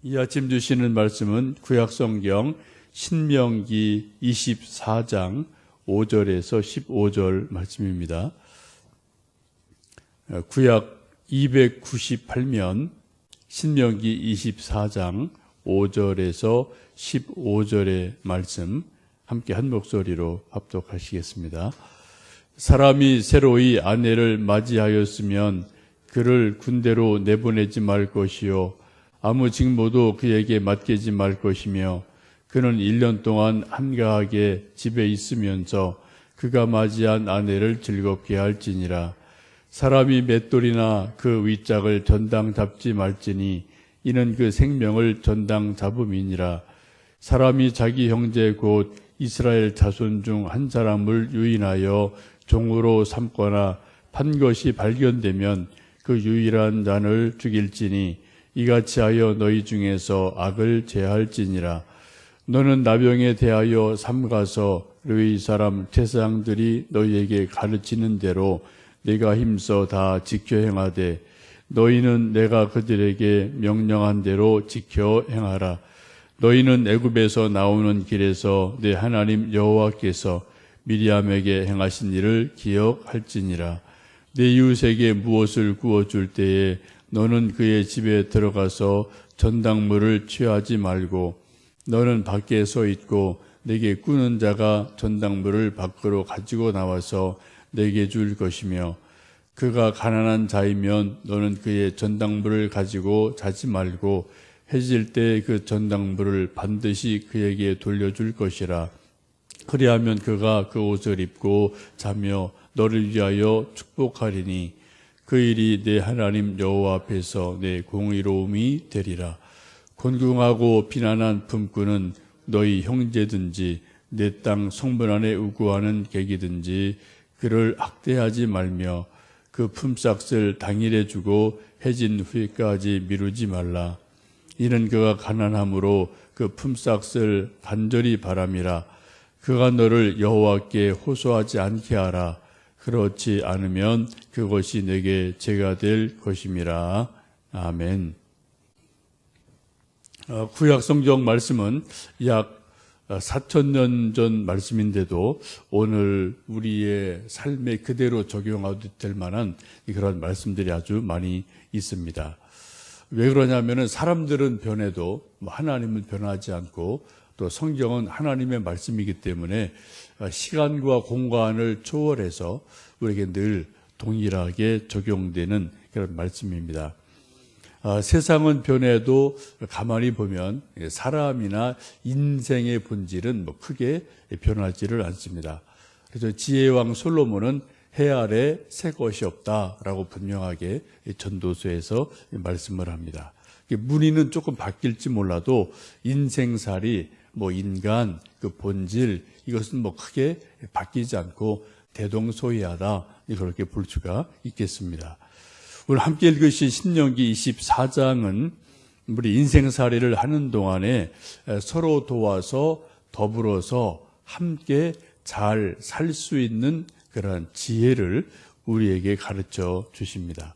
이 아침 주시는 말씀은 구약성경 신명기 24장 5절에서 15절 말씀입니다. 구약 298면 신명기 24장 5절에서 15절의 말씀 함께 한 목소리로 합독하시겠습니다. 사람이 새로이 아내를 맞이하였으면 그를 군대로 내보내지 말 것이요 아무 직무도 그에게 맡기지 말 것이며 그는 1년 동안 한가하게 집에 있으면서 그가 맞이한 아내를 즐겁게 할지니라. 사람이 맷돌이나 그 윗짝을 전당 잡지 말지니 이는 그 생명을 전당 잡음이니라. 사람이 자기 형제 곧 이스라엘 자손 중 한 사람을 유인하여 종으로 삼거나 판 것이 발견되면 그 유일한 자를 죽일지니 이같이 하여 너희 중에서 악을 제할지니라. 너는 나병에 대하여 삼가서 너희 사람 제사장들이 너희에게 가르치는 대로 네가 힘써 다 지켜 행하되 너희는 내가 그들에게 명령한 대로 지켜 행하라. 너희는 애굽에서 나오는 길에서 내 하나님 여호와께서 미리암에게 행하신 일을 기억할지니라. 내 이웃에게 무엇을 구워줄 때에 너는 그의 집에 들어가서 전당물을 취하지 말고 너는 밖에 서 있고 내게 꾸는 자가 전당물을 밖으로 가지고 나와서 내게 줄 것이며 그가 가난한 자이면 너는 그의 전당물을 가지고 자지 말고 해질 때 그 전당물을 반드시 그에게 돌려줄 것이라. 그리하면 그가 그 옷을 입고 자며 너를 위하여 축복하리니 그 일이 내 하나님 여호와 앞에서 내 공의로움이 되리라. 곤궁하고 비난한 품꾼은 너희 형제든지 내 땅 성문 안에 우구하는 객이든지 그를 학대하지 말며 그 품삯을 당일에 주고 해진 후에까지 미루지 말라. 이는 그가 가난함으로 그 품삯을 간절히 바람이라. 그가 너를 여호와께 호소하지 않게 하라. 그렇지 않으면 그것이 내게 죄가 될 것임이라. 아멘. 구약 성경 말씀은 약 4,000년 전 말씀인데도 오늘 우리의 삶에 그대로 적용하도 될 만한 그런 말씀들이 아주 많이 있습니다. 왜 그러냐면은 사람들은 변해도 하나님은 변하지 않고 또 성경은 하나님의 말씀이기 때문에 시간과 공간을 초월해서 우리에게 늘 동일하게 적용되는 그런 말씀입니다. 세상은 변해도 가만히 보면 사람이나 인생의 본질은 크게 변하지를 않습니다. 그래서 지혜왕 솔로몬은 해 아래 새 것이 없다라고 분명하게 전도서에서 말씀을 합니다. 무리는 조금 바뀔지 몰라도 인생살이 인간 그 본질 이것은 크게 바뀌지 않고 대동소이하다 그렇게 볼 수가 있겠습니다. 오늘 함께 읽으신 신명기 24장은 우리 인생살이를 하는 동안에 서로 도와서 더불어서 함께 잘 살 수 있는 그런 지혜를 우리에게 가르쳐 주십니다.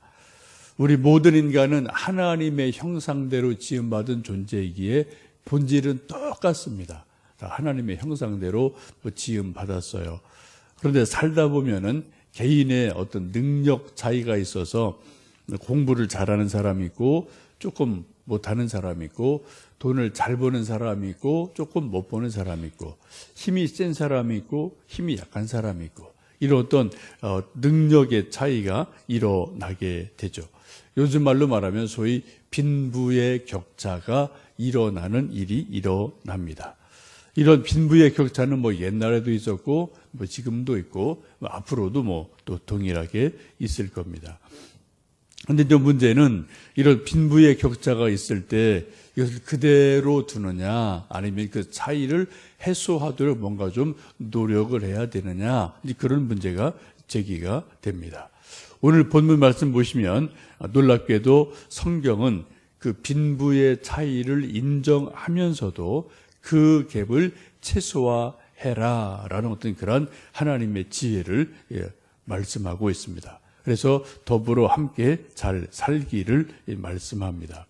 우리 모든 인간은 하나님의 형상대로 지음받은 존재이기에 본질은 똑같습니다. 하나님의 형상대로 지음받았어요. 그런데 살다 보면은 개인의 어떤 능력 차이가 있어서 공부를 잘하는 사람이 있고 조금 못하는 사람이 있고 돈을 잘 버는 사람이 있고 조금 못 버는 사람이 있고 힘이 센 사람이 있고 힘이 약한 사람이 있고 이런 어떤 능력의 차이가 일어나게 되죠. 요즘 말로 말하면 소위 빈부의 격차가 일어나는 일이 일어납니다. 이런 빈부의 격차는 옛날에도 있었고 지금도 있고 앞으로도 또 동일하게 있을 겁니다. 그런데 이제 문제는 이런 빈부의 격차가 있을 때 이것을 그대로 두느냐 아니면 그 차이를 해소하도록 뭔가 좀 노력을 해야 되느냐 그런 문제가 제기가 됩니다. 오늘 본문 말씀 보시면 놀랍게도 성경은 그 빈부의 차이를 인정하면서도 그 갭을 최소화해라 라는 어떤 그런 하나님의 지혜를 말씀하고 있습니다. 그래서 더불어 함께 잘 살기를 말씀합니다.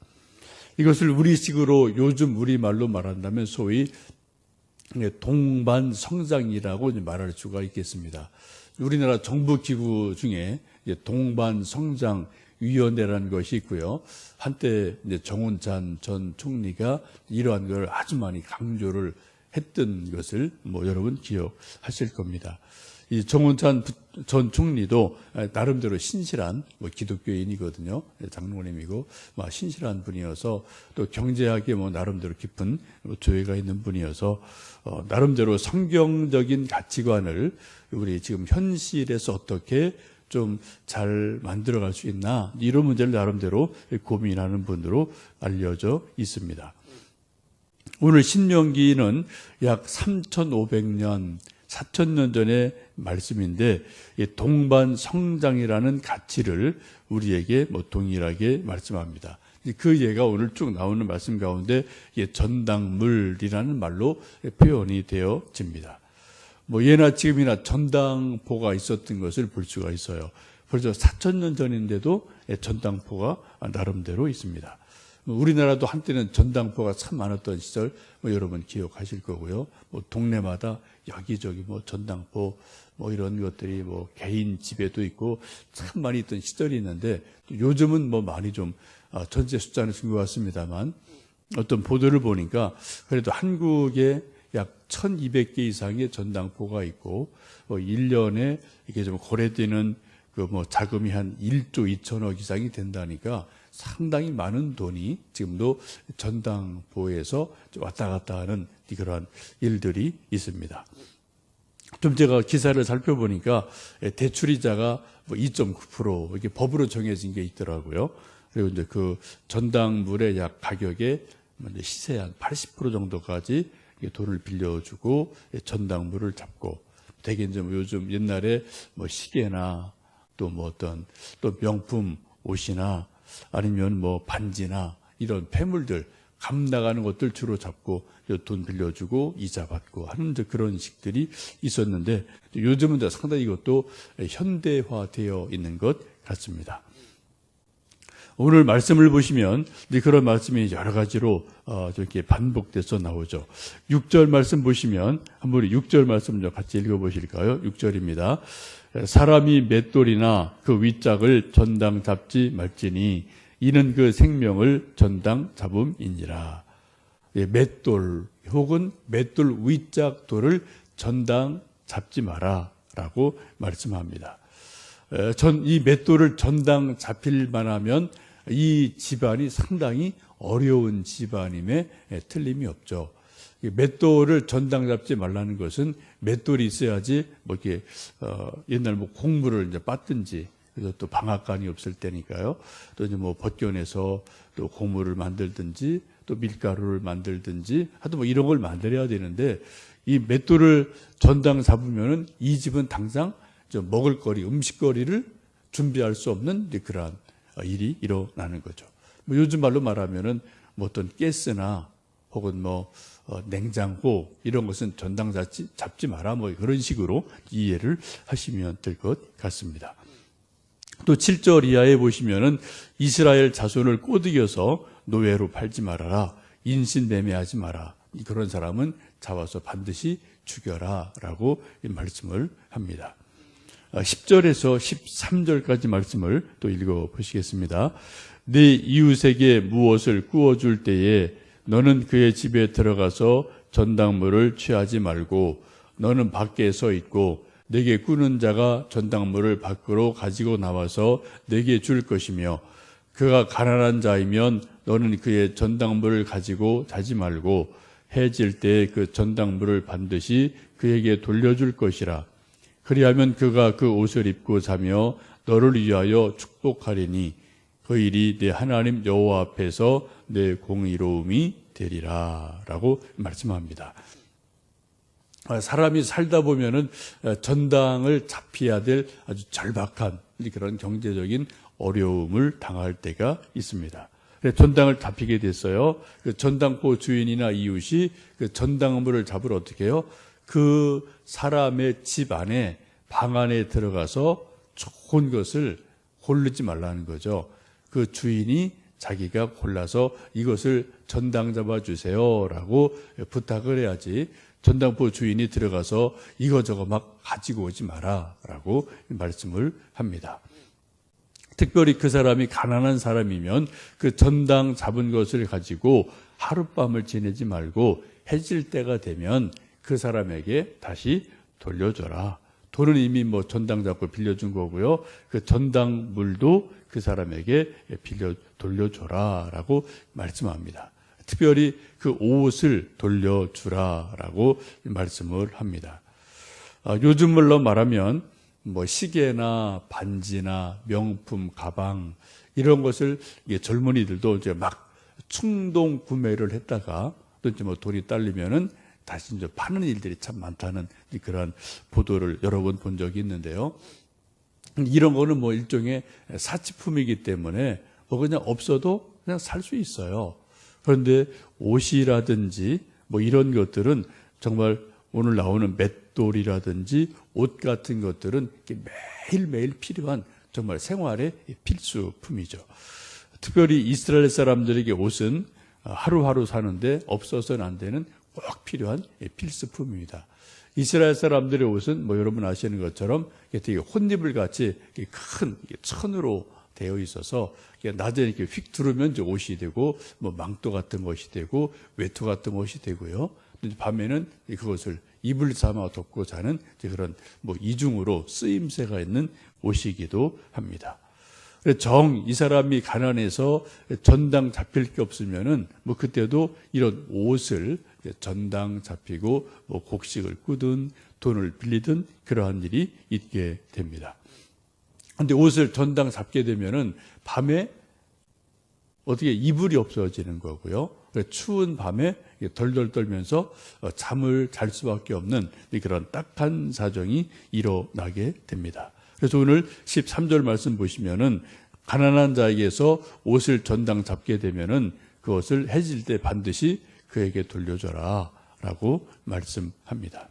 이것을 우리식으로 요즘 우리말로 말한다면 소위 동반성장이라고 말할 수가 있겠습니다. 우리나라 정부기구 중에 동반성장위원회라는 것이 있고요. 한때 정운찬 전 총리가 이러한 걸 아주 많이 강조를 했던 것을 여러분 기억하실 겁니다. 이 정운찬 전 총리도 나름대로 신실한 기독교인이거든요. 장로님이고 신실한 분이어서 또 경제학에 나름대로 깊은 조예가 있는 분이어서 나름대로 성경적인 가치관을 우리 지금 현실에서 어떻게 좀 잘 만들어갈 수 있나 이런 문제를 나름대로 고민하는 분으로 알려져 있습니다. 오늘 신명기는 약 3,500년, 4,000년 전의 말씀인데 동반성장이라는 가치를 우리에게 동일하게 말씀합니다. 그 예가 오늘 쭉 나오는 말씀 가운데 전당물이라는 말로 표현이 되어집니다. 예나 지금이나 전당포가 있었던 것을 볼 수가 있어요. 벌써 4,000년 전인데도 전당포가 나름대로 있습니다. 우리나라도 한때는 전당포가 참 많았던 시절 여러분 기억하실 거고요. 동네마다 여기저기 전당포 이런 것들이 개인 집에도 있고 참 많이 있던 시절이 있는데 요즘은 많이 좀 전체 숫자는 준 것 같습니다만 어떤 보도를 보니까 그래도 한국에 약 1,200개 이상의 전당포가 있고 1년에 이게 좀 거래되는 자금이 한 1조 2천억 이상이 된다니까 상당히 많은 돈이 지금도 전당포에서 왔다 갔다 하는 그런 일들이 있습니다. 좀 제가 기사를 살펴보니까 대출이자가 2.9% 이게 법으로 정해진 게 있더라고요. 그리고 이제 그 전당물의 약 가격의 시세 한 80% 정도까지 돈을 빌려주고 전당물을 잡고 대개 이제 요즘 옛날에 시계나 또 또 명품 옷이나 아니면 반지나 이런 폐물들 감 나가는 것들 주로 잡고 돈 빌려주고 이자 받고 하는 그런 식들이 있었는데 요즘은 상당히 이것도 현대화되어 있는 것 같습니다. 오늘 말씀을 보시면 그런 말씀이 여러 가지로 이렇게 반복돼서 나오죠. 6절 말씀 보시면 한번 6절 말씀 좀 같이 읽어보실까요? 6절입니다. 사람이 맷돌이나 그 윗짝을 전당 잡지 말지니 이는 그 생명을 전당 잡음이니라. 맷돌 혹은 맷돌 윗짝 돌을 전당 잡지 마라라고 말씀합니다. 이 맷돌을 전당 잡힐 만하면 이 집안이 상당히 어려운 집안임에 틀림이 없죠. 맷돌을 전당 잡지 말라는 것은 맷돌이 있어야지 이렇게 옛날 곡물을 이제 빻든지 그래서 또 방앗간이 없을 때니까요. 또 이제 벗겨내서 또 곡물을 만들든지 또 밀가루를 만들든지 하여튼 이런 걸 만들어야 되는데 이 맷돌을 전당 잡으면은 이 집은 당장 먹을거리, 음식거리를 준비할 수 없는 그러한 일이 일어나는 거죠. 요즘 말로 말하면은 어떤 가스나 혹은 냉장고 이런 것은 전당 잡지 마라 그런 식으로 이해를 하시면 될 것 같습니다. 또 7절 이하에 보시면은 이스라엘 자손을 꼬드겨서 노예로 팔지 말아라. 인신매매하지 마라. 그런 사람은 잡아서 반드시 죽여라라고 말씀을 합니다. 10절에서 13절까지 말씀을 또 읽어보시겠습니다. 네 이웃에게 무엇을 구워줄 때에 너는 그의 집에 들어가서 전당물을 취하지 말고 너는 밖에 서 있고 내게 꾸는 자가 전당물을 밖으로 가지고 나와서 내게 줄 것이며 그가 가난한 자이면 너는 그의 전당물을 가지고 자지 말고 해질 때 그 전당물을 반드시 그에게 돌려줄 것이라. 그리하면 그가 그 옷을 입고 자며 너를 위하여 축복하리니 그 일이 내 하나님 여호와 앞에서 내 공의로움이 되리라 라고 말씀합니다. 사람이 살다 보면은 전당을 잡혀야 될 아주 절박한 그런 경제적인 어려움을 당할 때가 있습니다. 전당을 잡히게 됐어요. 그 전당포 주인이나 이웃이 그 전당물을 잡으러 어떻게 해요? 그 사람의 집 안에 방 안에 들어가서 좋은 것을 고르지 말라는 거죠. 그 주인이 자기가 골라서 이것을 전당 잡아주세요라고 부탁을 해야지 전당포 주인이 들어가서 이거저거 막 가지고 오지 마라라고 말씀을 합니다. 특별히 그 사람이 가난한 사람이면 그 전당 잡은 것을 가지고 하룻밤을 지내지 말고 해질 때가 되면 그 사람에게 다시 돌려줘라. 돈은 이미 뭐 전당 잡고 빌려준 거고요. 그 전당 물도 그 사람에게 돌려줘라라고 말씀합니다. 특별히 그 옷을 돌려주라라고 말씀을 합니다. 요즘말로 말하면 뭐 시계나 반지나 명품, 가방 이런 것을 젊은이들도 이제 막 충동 구매를 했다가 또 이제 뭐 돈이 딸리면은 다시 이제 파는 일들이 참 많다는 그런 보도를 여러 번 본 적이 있는데요. 이런 거는 뭐 일종의 사치품이기 때문에 뭐 그냥 없어도 그냥 살 수 있어요. 그런데 옷이라든지 뭐 이런 것들은 정말 오늘 나오는 맷돌이라든지 옷 같은 것들은 매일매일 필요한 정말 생활의 필수품이죠. 특별히 이스라엘 사람들에게 옷은 하루하루 사는데 없어서는 안 되는 꼭 필요한 필수품입니다. 이스라엘 사람들의 옷은 뭐 여러분 아시는 것처럼 되게 혼입을 같이 큰 천으로 되어 있어서 낮에 이렇게 휙 두르면 이제 옷이 되고 뭐 망토 같은 것이 되고 외투 같은 것이 되고요. 밤에는 그것을 이불 삼아 덮고 자는 그런 뭐 이중으로 쓰임새가 있는 옷이기도 합니다. 이 사람이 가난해서 전당 잡힐 게 없으면은 뭐 그때도 이런 옷을 전당 잡히고 뭐 곡식을 꾸든 돈을 빌리든 그러한 일이 있게 됩니다. 근데 옷을 전당 잡게 되면은 밤에 어떻게 이불이 없어지는 거고요. 추운 밤에 덜덜 떨면서 잠을 잘 수밖에 없는 그런 딱한 사정이 일어나게 됩니다. 그래서 오늘 13절 말씀 보시면은 가난한 자에게서 옷을 전당 잡게 되면은 그것을 해질 때 반드시 그에게 돌려줘라 라고 말씀합니다.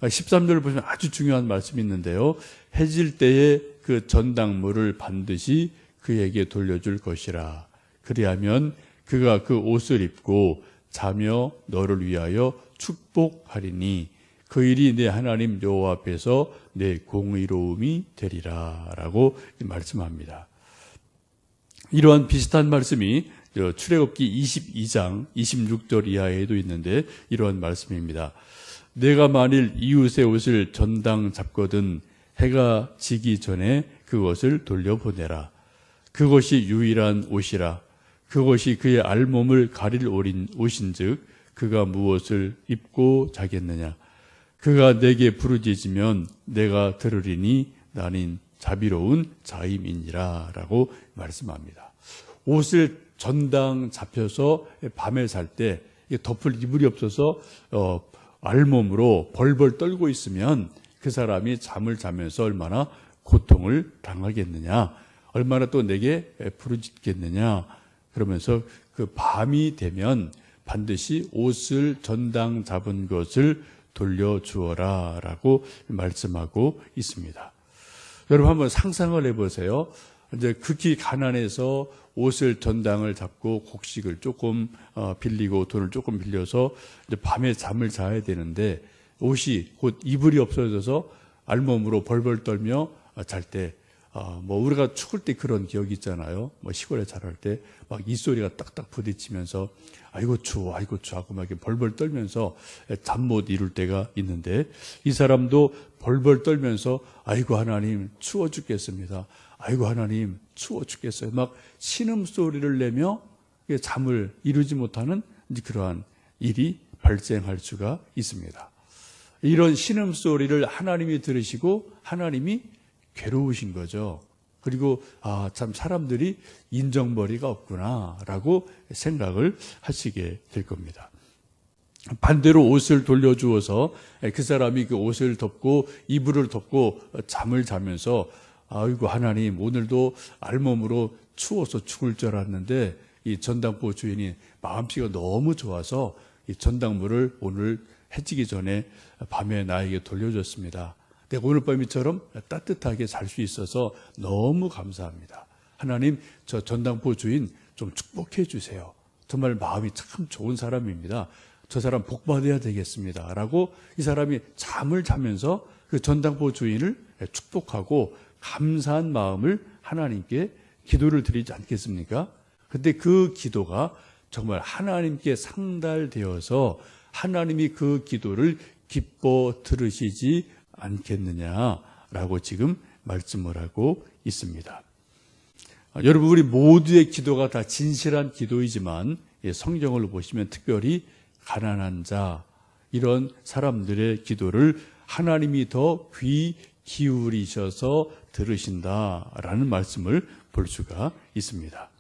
13절을 보시면 아주 중요한 말씀이 있는데요. 해질 때에 그 전당물을 반드시 그에게 돌려줄 것이라. 그리하면 그가 그 옷을 입고 자며 너를 위하여 축복하리니 그 일이 내 하나님 여호와 앞에서 내 공의로움이 되리라 라고 말씀합니다. 이러한 비슷한 말씀이 출애굽기 22장 26절 이하에도 있는데 이러한 말씀입니다. 내가 만일 이웃의 옷을 전당 잡거든 해가 지기 전에 그것을 돌려보내라. 그것이 유일한 옷이라. 그것이 그의 알몸을 가릴 옷인즉 그가 무엇을 입고 자겠느냐. 그가 내게 부르짖으면 내가 들으리니 나는 자비로운 자임이니라 라고 말씀합니다. 옷을 전당 잡혀서 밤에 살 때 덮을 이불이 없어서 알몸으로 벌벌 떨고 있으면 그 사람이 잠을 자면서 얼마나 고통을 당하겠느냐, 얼마나 또 내게 부르짖겠느냐. 그러면서 그 밤이 되면 반드시 옷을 전당 잡은 것을 돌려주어라 라고 말씀하고 있습니다. 여러분 한번 상상을 해보세요. 이제 극히 가난해서 옷을 전당을 잡고 곡식을 조금 빌리고 돈을 조금 빌려서 이제 밤에 잠을 자야 되는데 옷이 곧 이불이 없어져서 알몸으로 벌벌 떨며 잘 때 뭐 우리가 추울 때 그런 기억이 있잖아요. 뭐 시골에 자랄 때 막 이 소리가 딱딱 부딪히면서 아이고 추워 하고 막 이렇게 벌벌 떨면서 잠 못 이룰 때가 있는데 이 사람도 벌벌 떨면서 아이고 하나님 추워 죽겠습니다. 아이고 하나님 추워 죽겠어요. 막 신음소리를 내며 잠을 이루지 못하는 그러한 일이 발생할 수가 있습니다. 이런 신음소리를 하나님이 들으시고 하나님이 괴로우신 거죠. 그리고 참 사람들이 인정머리가 없구나라고 생각을 하시게 될 겁니다. 반대로 옷을 돌려주어서 그 사람이 그 옷을 덮고 이불을 덮고 잠을 자면서 아이고 하나님 오늘도 알몸으로 추워서 죽을 줄 알았는데 이 전당포 주인이 마음씨가 너무 좋아서 이 전당물을 오늘 해지기 전에 밤에 나에게 돌려줬습니다. 내가 오늘 밤이처럼 따뜻하게 잘 수 있어서 너무 감사합니다. 하나님 저 전당포 주인 좀 축복해 주세요. 정말 마음이 참 좋은 사람입니다. 저 사람 복 받아야 되겠습니다. 라고 이 사람이 잠을 자면서 그 전당포 주인을 축복하고 감사한 마음을 하나님께 기도를 드리지 않겠습니까? 근데 그 기도가 정말 하나님께 상달되어서 하나님이 그 기도를 기뻐 들으시지 않겠느냐라고 지금 말씀을 하고 있습니다. 여러분, 우리 모두의 기도가 다 진실한 기도이지만 성경을 보시면 특별히 가난한 자, 이런 사람들의 기도를 하나님이 더 귀 기울이셔서 들으신다라는 말씀을 볼 수가 있습니다.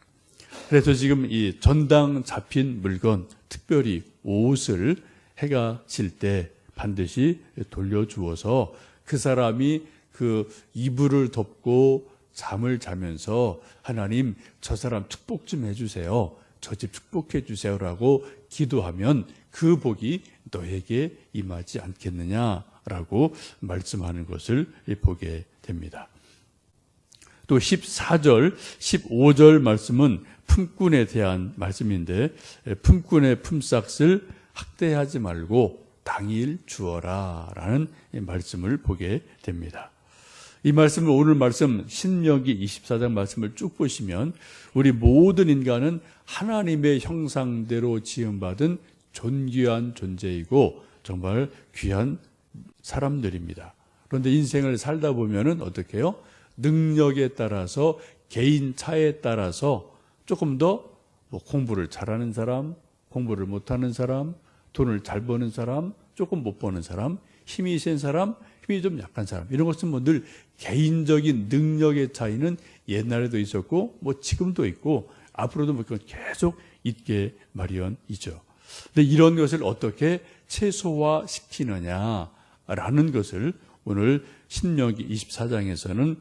그래서 지금 이 전당 잡힌 물건, 특별히 옷을 해가 질 때 반드시 돌려주어서 그 사람이 그 이불을 덮고 잠을 자면서 하나님 저 사람 축복 좀 해주세요. 저 집 축복해 주세요라고 기도하면 그 복이 너에게 임하지 않겠느냐라고 말씀하는 것을 보게 됩니다. 또 14절, 15절 말씀은 품꾼에 대한 말씀인데 품꾼의 품삯을 학대하지 말고 당일 주어라 라는 말씀을 보게 됩니다. 이 말씀을 오늘 말씀 신명기 24장 말씀을 쭉 보시면 우리 모든 인간은 하나님의 형상대로 지음받은 존귀한 존재이고 정말 귀한 사람들입니다. 그런데 인생을 살다 보면은 어떻게 해요? 능력에 따라서 개인 차에 따라서 조금 더 공부를 잘하는 사람, 공부를 못하는 사람, 돈을 잘 버는 사람, 조금 못 버는 사람, 힘이 센 사람, 힘이 좀 약한 사람, 이런 것은 뭐 늘 개인적인 능력의 차이는 옛날에도 있었고 뭐 지금도 있고 앞으로도 뭐 계속 있게 마련이죠. 근데 이런 것을 어떻게 최소화시키느냐라는 것을 오늘 신명기 24장에서는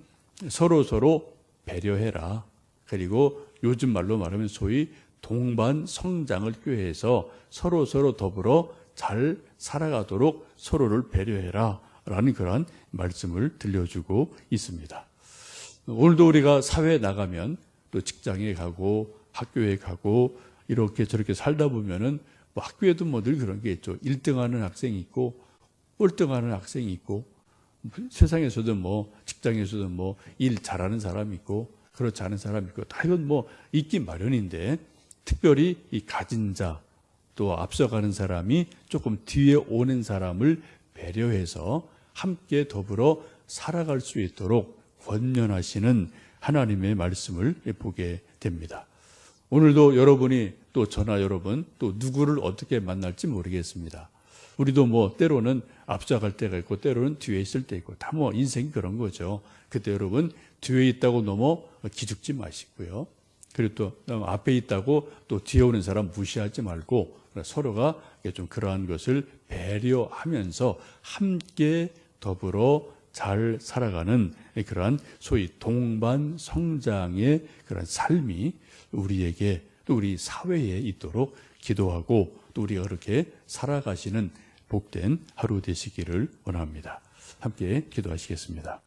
서로 배려해라. 그리고 요즘 말로 말하면 소위 동반 성장을 꾀해서 서로 더불어 잘 살아가도록 서로를 배려해라 라는 그런 말씀을 들려주고 있습니다. 오늘도 우리가 사회에 나가면 또 직장에 가고 학교에 가고 이렇게 저렇게 살다 보면은 뭐 학교에도 뭐 늘 그런 게 있죠. 1등하는 학생이 있고 꼴등하는 학생이 있고 세상에서도 뭐 직장에서도 뭐 일 잘하는 사람이 있고 그렇지 않은 사람이 있고 다 이건 뭐 있기 마련인데 특별히 이 가진 자 또 앞서가는 사람이 조금 뒤에 오는 사람을 배려해서 함께 더불어 살아갈 수 있도록 권면하시는 하나님의 말씀을 보게 됩니다. 오늘도 여러분이 또 저나 여러분 또 누구를 어떻게 만날지 모르겠습니다. 우리도 뭐 때로는 앞서갈 때가 있고 때로는 뒤에 있을 때 있고 다 뭐 인생이 그런 거죠. 그때 여러분 뒤에 있다고 너무 기죽지 마시고요. 그리고 또 앞에 있다고 또 뒤에 오는 사람 무시하지 말고 서로가 좀 그러한 것을 배려하면서 함께 더불어 잘 살아가는 그러한 소위 동반 성장의 그런 삶이 우리에게 또 우리 사회에 있도록 기도하고 또 우리가 그렇게 살아가시는 복된 하루 되시기를 원합니다. 함께 기도하시겠습니다.